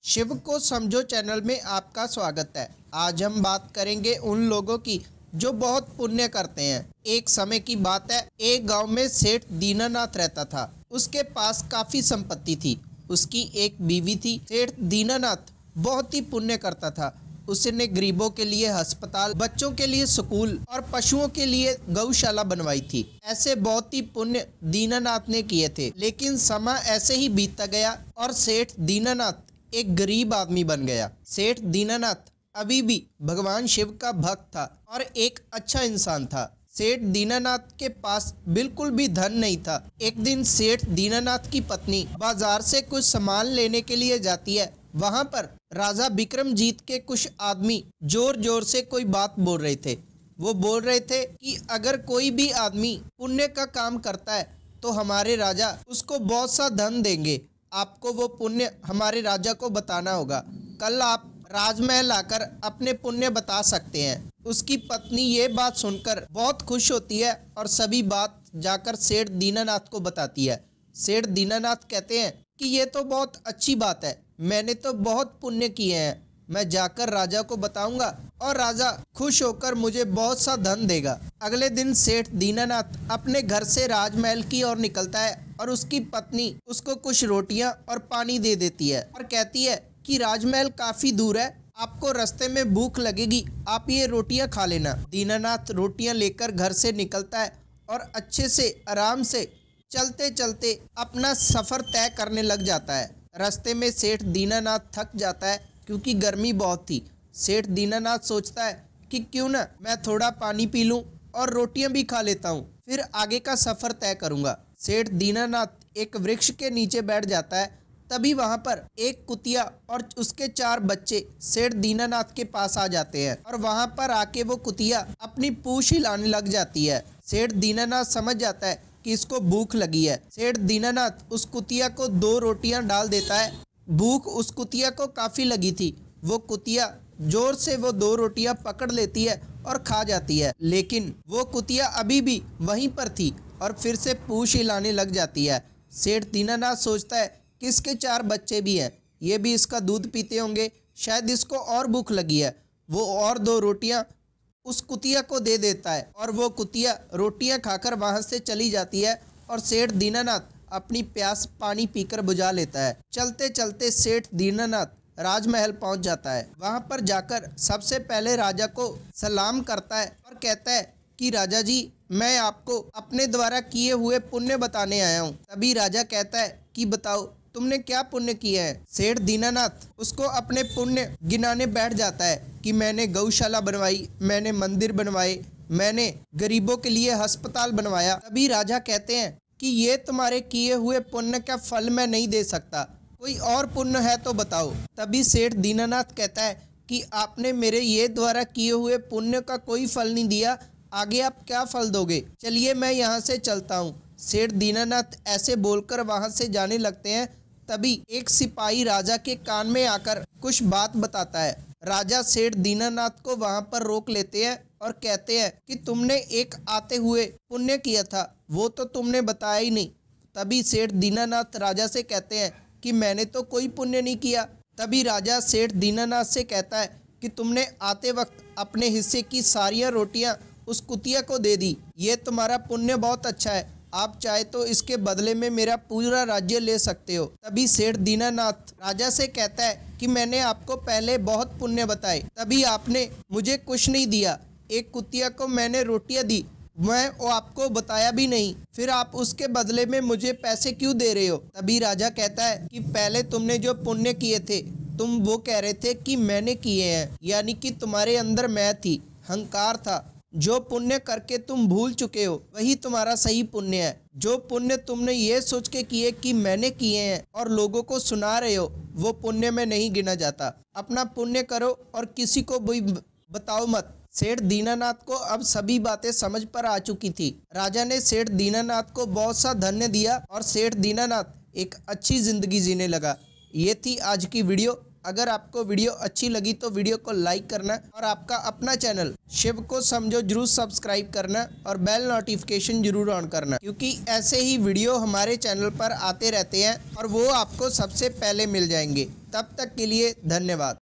शिव को समझो चैनल में आपका स्वागत है। आज हम बात करेंगे उन लोगों की जो बहुत पुण्य करते हैं। एक समय की बात है, एक गांव में सेठ दीनानाथ रहता था। उसके पास काफी संपत्ति थी। उसकी एक बीवी थी। सेठ दीनानाथ बहुत ही पुण्य करता था। उसने गरीबों के लिए अस्पताल, बच्चों के लिए स्कूल और पशुओं के लिए गौशाला बनवाई थी। ऐसे बहुत ही पुण्य दीनानाथ ने किए थे। लेकिन समय ऐसे ही बीतता गया और सेठ दीनानाथ एक गरीब आदमी बन गया। सेठ दीनानाथ अभी भी भगवान शिव का भक्त था और एक अच्छा इंसान था। सेठ दीनानाथ के पास बिल्कुल भी धन नहीं था। एक दिन सेठ दीनानाथ की पत्नी बाजार से कुछ सामान लेने के लिए जाती है। वहां पर राजा बिक्रमजीत के कुछ आदमी जोर जोर से कोई बात बोल रहे थे। वो बोल रहे थे कि अगर कोई भी आदमी पुण्य का काम करता है तो हमारे राजा उसको बहुत सा धन देंगे। आपको वो पुण्य हमारे राजा को बताना होगा। कल आप राजमहल आकर अपने पुण्य बता सकते हैं। उसकी पत्नी ये बात सुनकर बहुत खुश होती है और सभी बात जाकर सेठ दीनानाथ को बताती है। सेठ दीनानाथ कहते हैं कि ये तो बहुत अच्छी बात है, मैंने तो बहुत पुण्य किए हैं। मैं जाकर राजा को बताऊंगा और राजा खुश होकर मुझे बहुत सा धन देगा। अगले दिन सेठ दीनानाथ अपने घर से राजमहल की ओर निकलता है और उसकी पत्नी उसको कुछ रोटियां और पानी दे देती है और कहती है कि राजमहल काफी दूर है, आपको रास्ते में भूख लगेगी, आप ये रोटियां खा लेना। दीनानाथ रोटियां लेकर घर से निकलता है और अच्छे से आराम से चलते चलते अपना सफर तय करने लग जाता है। रास्ते में सेठ दीनानाथ थक जाता है क्योंकि गर्मी बहुत थी। सेठ दीनानाथ सोचता है कि क्यों ना मैं थोड़ा पानी पी लूं और रोटियां भी खा लेता हूं, फिर आगे का सफर तय करूंगा। सेठ दीनानाथ एक वृक्ष के नीचे बैठ जाता है। तभी वहां पर एक कुतिया और उसके 4 बच्चे सेठ दीनानाथ के पास आ जाते हैं और वहां पर आके वो कुतिया अपनी पूंछ हिलाने लग जाती है। सेठ दीनानाथ समझ जाता है कि इसको भूख लगी है। सेठ दीनानाथ उस कुतिया को 2 रोटियां डाल देता है। भूख उस कुतिया को काफी लगी थी। वो कुतिया जोर से वो 2 रोटियां पकड़ लेती है और खा जाती है। लेकिन वो कुतिया अभी भी वहीं पर थी और फिर से पूंछ हिलाने लग जाती है। सेठ दीनानाथ सोचता है कि इसके 4 बच्चे भी हैं, ये भी इसका दूध पीते होंगे, शायद इसको और भूख लगी है। वो और 2 रोटियां उस कुतिया को दे देता है और वो कुतिया रोटियां खाकर वहां से चली जाती है और सेठ दीनानाथ अपनी प्यास पानी पीकर बुझा लेता है। चलते चलते सेठ दीनानाथ राजमहल पहुंच जाता है। वहां पर जाकर सबसे पहले राजा को सलाम करता है और कहता है कि राजा जी, मैं आपको अपने द्वारा किए हुए पुण्य बताने आया हूँ। तभी राजा कहता है कि बताओ तुमने क्या पुण्य किए हैं। सेठ दीनानाथ उसको अपने पुण्य गिनाने बैठ जाता है कि मैंने गौशाला बनवाई, मैंने मंदिर बनवाए, मैंने गरीबों के लिए अस्पताल बनवाया। तभी राजा कहते हैं कि ये तुम्हारे किए हुए पुण्य का फल मैं नहीं दे सकता, कोई और पुण्य है तो बताओ। तभी सेठ दीनानाथ कहता है कि आपने मेरे ये द्वारा किए हुए पुण्य का कोई फल नहीं दिया, आगे आप क्या फल दोगे, चलिए मैं यहाँ से चलता हूँ। सेठ दीनानाथ ऐसे बोलकर वहाँ से जाने लगते हैं। तभी एक सिपाही राजा के कान में आकर कुछ बात बताता है। राजा सेठ दीनानाथ को वहाँ पर रोक लेते हैं और कहते हैं कि तुमने एक आते हुए पुण्य किया था, वो तो तुमने बताया ही नहीं। तभी सेठ दीनानाथ राजा से कहते हैं कि मैंने तो कोई पुण्य नहीं किया। तभी राजा सेठ दीनानाथ से कहता है कि तुमने आते वक्त अपने हिस्से की सारियां रोटियां उस कुतिया को दे दी, ये तुम्हारा पुण्य बहुत अच्छा है, आप चाहे तो इसके बदले में मेरा पूरा राज्य ले सकते हो। तभी सेठ दीनानाथ राजा से कहता है कि मैंने आपको पहले बहुत पुण्य बताए, तभी आपने मुझे कुछ नहीं दिया। एक कुतिया को मैंने रोटियां दी, मैं वो आपको बताया भी नहीं, फिर आप उसके बदले में मुझे पैसे क्यों दे रहे हो। तभी राजा कहता है कि पहले तुमने जो पुण्य किए थे, तुम वो कह रहे थे कि मैंने किए हैं, यानी कि तुम्हारे अंदर मैं थी, अहंकार था। जो पुण्य करके तुम भूल चुके हो वही तुम्हारा सही पुण्य है। जो पुण्य तुमने ये सोच के किए कि मैंने किए हैं और लोगों को सुना रहे हो, वो पुण्य में नहीं गिना जाता। अपना पुण्य करो और किसी को भी बताओ मत। सेठ दीनानाथ को अब सभी बातें समझ पर आ चुकी थी। राजा ने सेठ दीनानाथ को बहुत सा धन्य दिया और सेठ दीनानाथ एक अच्छी जिंदगी जीने लगा। ये थी आज की वीडियो। अगर आपको वीडियो अच्छी लगी तो वीडियो को लाइक करना और आपका अपना चैनल शिव को समझो जरूर सब्सक्राइब करना और बेल नोटिफिकेशन जरूर ऑन करना, क्योंकि ऐसे ही वीडियो हमारे चैनल पर आते रहते हैं और वो आपको सबसे पहले मिल जाएंगे। तब तक के लिए धन्यवाद।